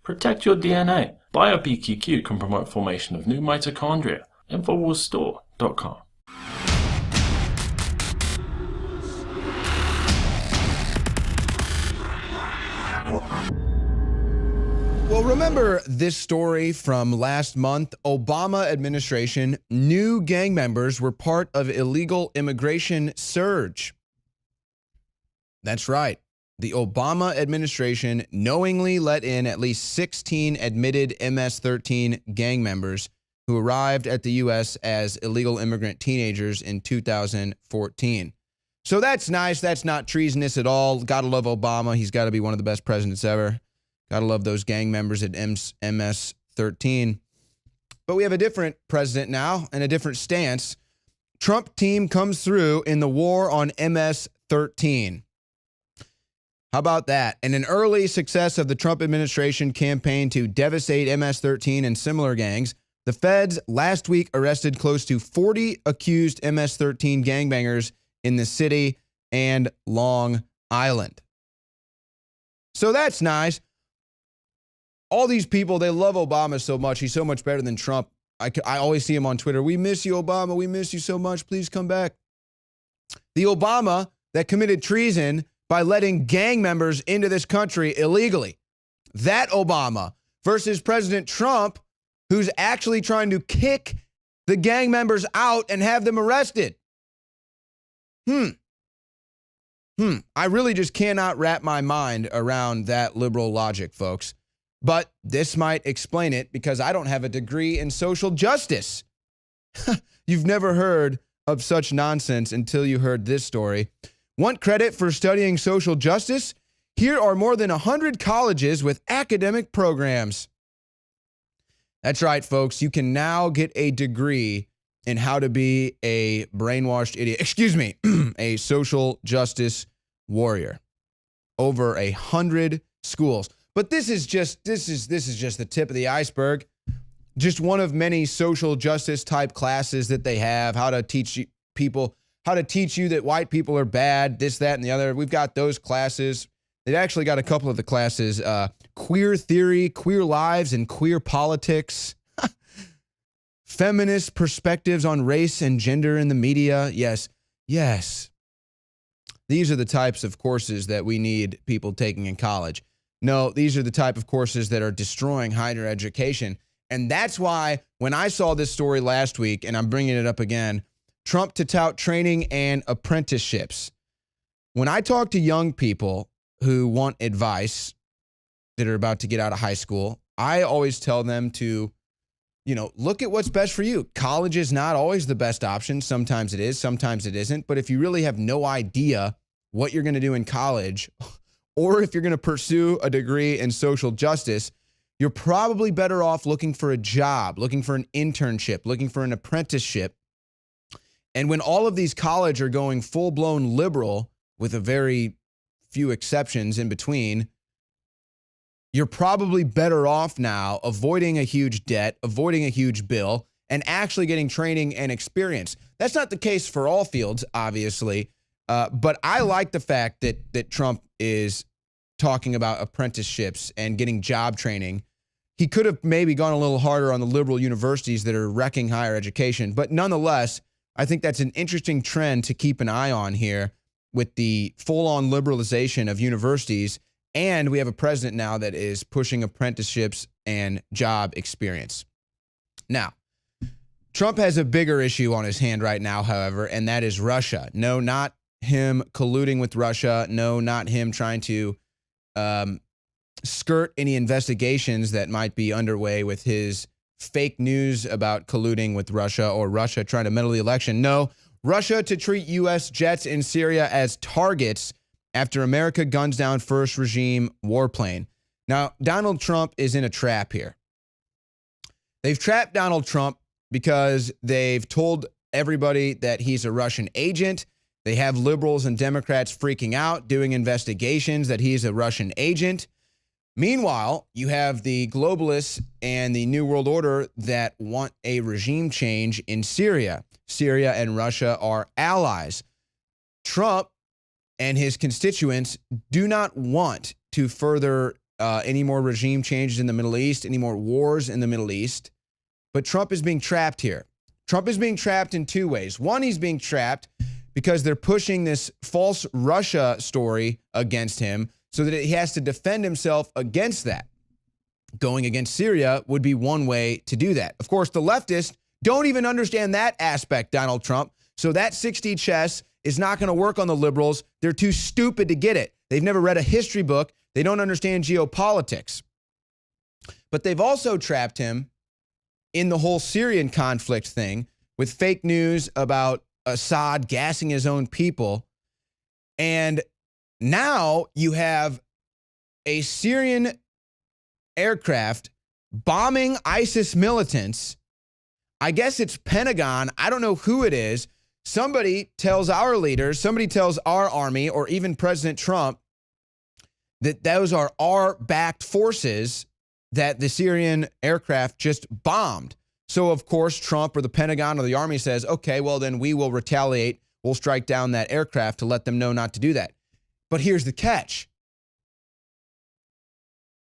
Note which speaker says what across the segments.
Speaker 1: Protect your DNA. BioPQQ can promote formation of new mitochondria. Infowarsstore.com.
Speaker 2: Well, remember this story from last month? Obama administration, new gang members were part of illegal immigration surge. That's right. The Obama administration knowingly let in at least 16 admitted MS-13 gang members who arrived at the U.S. as illegal immigrant teenagers in 2014. So that's nice. That's not treasonous at all. Gotta love Obama. He's got to be one of the best presidents ever. Gotta love those gang members at MS-13. But we have a different president now and a different stance. Trump team comes through in the war on MS-13. How about that? And an early success of the Trump administration campaign to devastate MS-13 and similar gangs, the feds last week arrested close to 40 accused MS-13 gangbangers in the city and Long Island. So that's nice. All these people, they love Obama so much. He's so much better than Trump. I always see him on Twitter. We miss you, Obama. We miss you so much. Please come back. The Obama that committed treason by letting gang members into this country illegally. That Obama versus President Trump, who's actually trying to kick the gang members out and have them arrested. I really just cannot wrap my mind around that liberal logic, folks. But this might explain it because I don't have a degree in social justice. You've never heard of such nonsense until you heard this story. Want credit for studying social justice? Here are more than 100 colleges with academic programs. That's right, folks. You can now get a degree in how to be a brainwashed idiot. Excuse me, a social justice warrior. Over 100 schools. But this is just the tip of the iceberg. Just one of many social justice type classes that they have, how to teach people, how to teach you that white people are bad, this, that, and the other. We've got those classes. They've actually got a couple of the classes, queer theory, queer lives, and queer politics. Feminist perspectives on race and gender in the media. Yes. These are the types of courses that we need people taking in college. No, these are the type of courses that are destroying higher education. And that's why when I saw this story last week, and I'm bringing it up again, Trump to tout training and apprenticeships. When I talk to young people who want advice that are about to get out of high school, I always tell them to, look at what's best for you. College is not always the best option. Sometimes it is, sometimes it isn't. But if you really have no idea what you're going to do in college, or if you're going to pursue a degree in social justice, you're probably better off looking for a job, looking for an internship, looking for an apprenticeship. And when all of these colleges are going full-blown liberal, with a very few exceptions in between, you're probably better off now avoiding a huge debt, avoiding a huge bill, and actually getting training and experience. That's not the case for all fields, obviously. But I like the fact that Trump is talking about apprenticeships and getting job training. He could have maybe gone a little harder on the liberal universities that are wrecking higher education. But nonetheless, I think that's an interesting trend to keep an eye on here with the full-on liberalization of universities. And we have a president now that is pushing apprenticeships and job experience. Now, Trump has a bigger issue on his hand right now, however, and that is Russia. No, not him colluding with Russia. No, not him trying to skirt any investigations that might be underway with his fake news about colluding with Russia or Russia trying to meddle the election. No, Russia to treat U.S. jets in Syria as targets after America guns down first regime warplane. Now, Donald Trump is in a trap here. They've trapped Donald Trump because they've told everybody that he's a Russian agent. They have liberals and Democrats freaking out, doing investigations that he's a Russian agent. Meanwhile, you have the globalists and the New World Order that want a regime change in Syria. Syria and Russia are allies. Trump and his constituents do not want to further any more regime changes in the Middle East, any more wars in the Middle East. But Trump is being trapped here. Trump is being trapped in two ways. One, he's being trapped because they're pushing this false Russia story against him so that he has to defend himself against that. Going against Syria would be one way to do that. Of course, the leftists don't even understand that aspect, Donald Trump. So that 6D chess is not going to work on the liberals. They're too stupid to get it. They've never read a history book. They don't understand geopolitics. But they've also trapped him in the whole Syrian conflict thing with fake news about Assad gassing his own people. And now you have a Syrian aircraft bombing ISIS militants. I guess it's Pentagon. I don't know who it is. Somebody tells our leaders, somebody tells our army, or even President Trump, that those are our backed forces that the Syrian aircraft just bombed. So, of course, Trump or the Pentagon or the army says, okay, well, then we will retaliate. We'll strike down that aircraft to let them know not to do that. But here's the catch.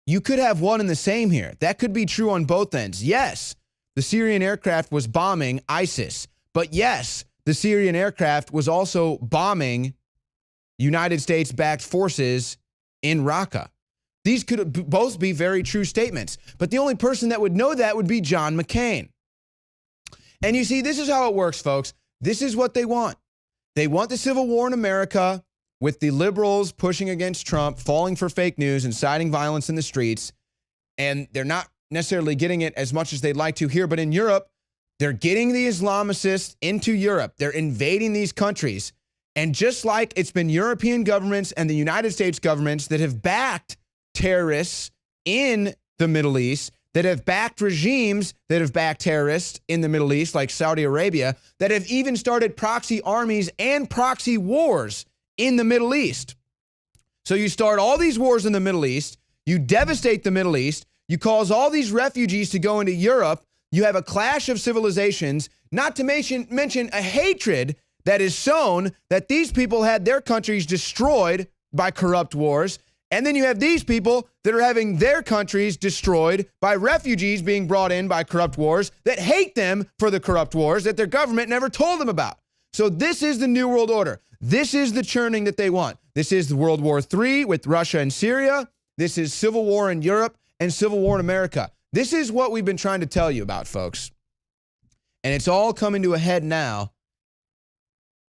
Speaker 2: You could have one and the same here. That could be true on both ends. Yes, the Syrian aircraft was bombing ISIS. But yes, the Syrian aircraft was also bombing United States-backed forces in Raqqa. These could both be very true statements. But the only person that would know that would be John McCain. And you see, this is how it works, folks. This is what they want. They want the civil war in America with the liberals pushing against Trump, falling for fake news, inciting violence in the streets. And they're not necessarily getting it as much as they'd like to here. But in Europe, they're getting the Islamicists into Europe. They're invading these countries. And just like it's been European governments and the United States governments that have backed terrorists in the Middle East, that have backed regimes that have backed terrorists in the Middle East, like Saudi Arabia, that have even started proxy armies and proxy wars in the Middle East. So you start all these wars in the Middle East, you devastate the Middle East, you cause all these refugees to go into Europe, you have a clash of civilizations, not to mention a hatred that is sown that these people had their countries destroyed by corrupt wars. And then you have these people that are having their countries destroyed by refugees being brought in by corrupt wars that hate them for the corrupt wars that their government never told them about. So this is the New World Order. This is the churning that they want. This is the World War III with Russia and Syria. This is civil war in Europe and civil war in America. This is what we've been trying to tell you about, folks. And it's all coming to a head now.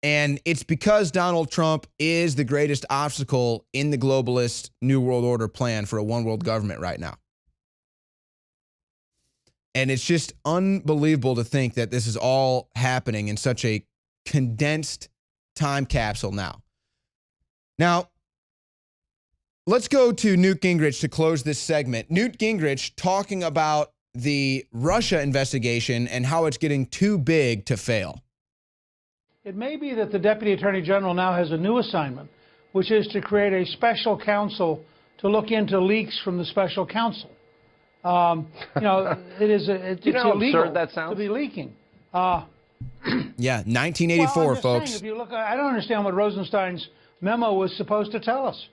Speaker 2: And it's because Donald Trump is the greatest obstacle in the globalist New World Order plan for a one world government right now. And it's just unbelievable to think that this is all happening in such a condensed time capsule now. Now, let's go to Newt Gingrich to close this segment. Newt Gingrich talking about the Russia investigation and how it's getting too big to fail.
Speaker 3: It may be that the Deputy Attorney General now has a new assignment, which is to create a special counsel to look into leaks from the special counsel. It's illegal
Speaker 4: that sounds?
Speaker 3: to be leaking.
Speaker 2: Yeah, 1984, folks.
Speaker 3: Saying, if you look, I don't understand what Rosenstein's memo was supposed to tell us.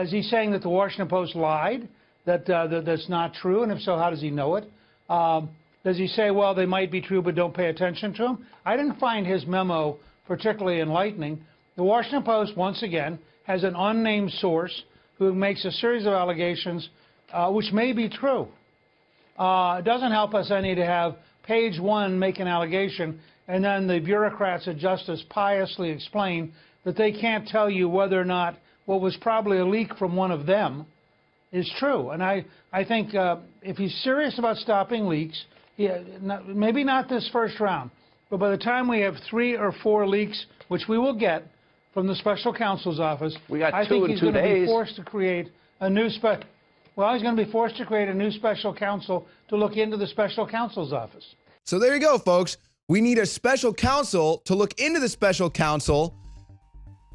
Speaker 3: Is he saying that the Washington Post lied, that's not true? And if so, how does he know it? Does he say, well, they might be true, but don't pay attention to them? I didn't find his memo particularly enlightening. The Washington Post, once again, has an unnamed source who makes a series of allegations which may be true. It doesn't help us any to have page one make an allegation and then the bureaucrats at Justice piously explain that they can't tell you whether or not what was probably a leak from one of them is true. And I think if he's serious about stopping leaks, maybe not this first round, but by the time we have 3 or 4 leaks, which we will get from the special counsel's office, I think he's going to be forced to create a new he's going to be forced to create a new special counsel to look into the special counsel's office.
Speaker 2: So there you go, folks. We need a special counsel to look into the special counsel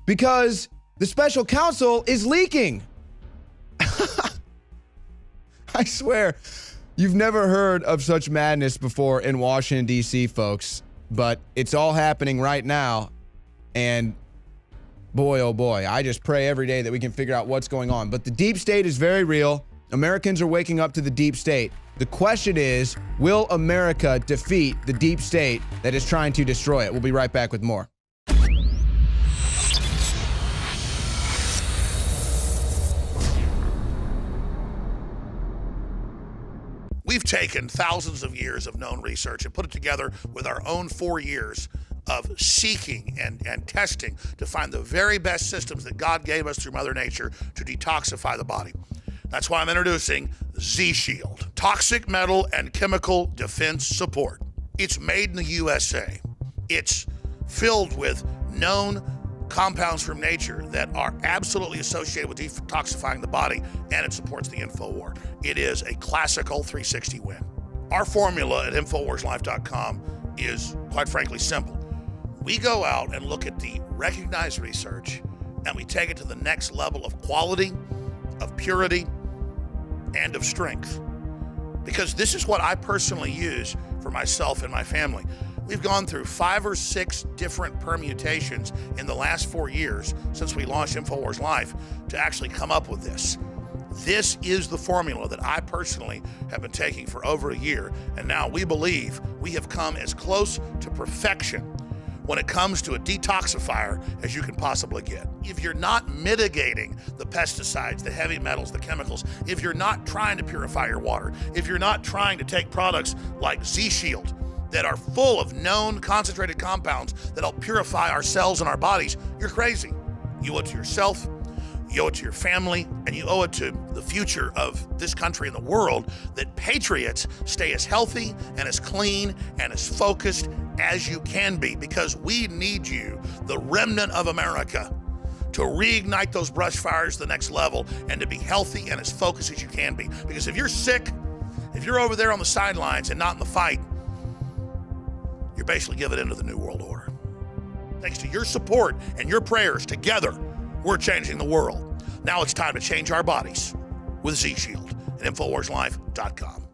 Speaker 2: because the special counsel is leaking. I swear, you've never heard of such madness before in Washington, D.C., folks, but it's all happening right now. And boy, oh boy, I just pray every day that we can figure out what's going on. But the deep state is very real. Americans are waking up to the deep state. The question is, will America defeat the deep state that is trying to destroy it? We'll be right back with more.
Speaker 4: We've taken thousands of years of known research and put it together with our own 4 years of seeking and testing to find the very best systems that God gave us through Mother Nature to detoxify the body. That's why I'm introducing Z-Shield, Toxic Metal and Chemical Defense Support. It's made in the USA. It's filled with known compounds from nature that are absolutely associated with detoxifying the body, and it supports the InfoWar. It is a classical 360 win. Our formula at InfoWarsLife.com is, quite frankly, simple. We go out and look at the recognized research, and we take it to the next level of quality, of purity, and of strength. Because this is what I personally use for myself and my family. We've gone through 5 or 6 different permutations in the last 4 years since we launched Infowars Life to actually come up with this. This is the formula that I personally have been taking for over a year, and now we believe we have come as close to perfection when it comes to a detoxifier as you can possibly get. If you're not mitigating the pesticides, the heavy metals, the chemicals, if you're not trying to purify your water, if you're not trying to take products like Z-Shield that are full of known concentrated compounds that help purify our cells and our bodies, you're crazy. You owe it to yourself, you owe it to your family, and you owe it to the future of this country and the world that patriots stay as healthy and as clean and as focused as you can be, because we need you, the remnant of America, to reignite those brush fires to the next level and to be healthy and as focused as you can be. Because if you're sick, if you're over there on the sidelines and not in the fight, you're basically giving in to the New World Order. Thanks to your support and your prayers, together, we're changing the world. Now it's time to change our bodies with Z-Shield at InfoWarsLife.com.